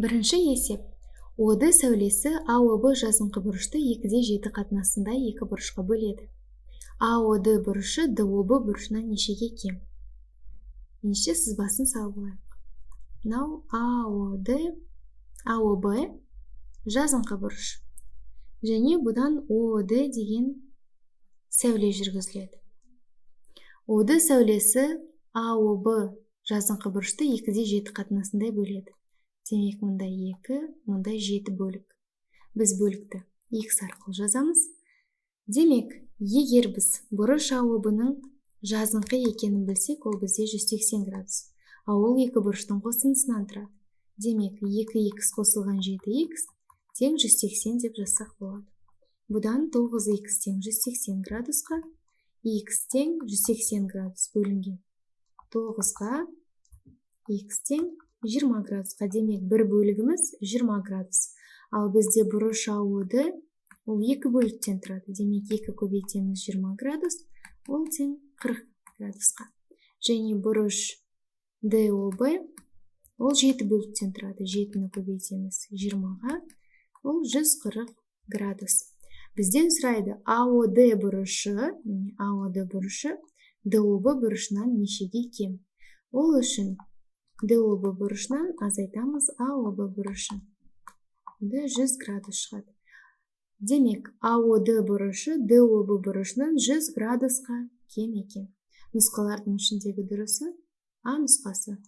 Бірінші есеп. ОД сәулесі АОБ жазыңқы бұрышты 2:7 қатынасында екі бұрышқа бөледі. АОД бұрышы ДОБ бұрышынан нешеге кем? Ендеше сызбасын салып алайық. Мынау АОБ жазыңқы бұрыш. Және бұдан ОД деген сәуле жүргізіледі. ОД сәулесі АОБ жазыңқы бұрышты 2:7 қатынасында бөледі. Демек, мұнда 2, мұнда 7 бөлік. Біз бөлікті X арқылы жазамыз. Демек, егер біз бұрыш АОБ-ның жазыңқы екенін білсек, ол бізде 180 градус. Ол екі бұрыштың қосындысынан тұрады. Демек, 2x қосылған 7x тең 180 деп жазсақ болады. Бұдан 9x тең 180 градусқа, x тең 180 градус бөлінген 9-ға x тең 20 градусқа. Демек, бір бөлігіміз 20 градус. Ал бізде бұрыш АОД ол екі бөліктен тұрады. Демек, 2 көбейтеміз 20 градус, ол тең 40 градусқа. Және бұрыш ДОБ ол 7 бөліктен тұрады. 7-ні көбейтеміз 20-ға, ол 140 градус. Бізден сұрайды АОД бұрышы ДОБ бұрышынан нешеге кем? Ол үшін ДОБ бұрышынан азайтамыз АОБ бұрышын. 100 градус шығады. Демек, АОД бұрышы ДОБ бұрышынан 100 градусқа кем екен. Нұсқалардың ішіндегі дұрысы А нұсқасы.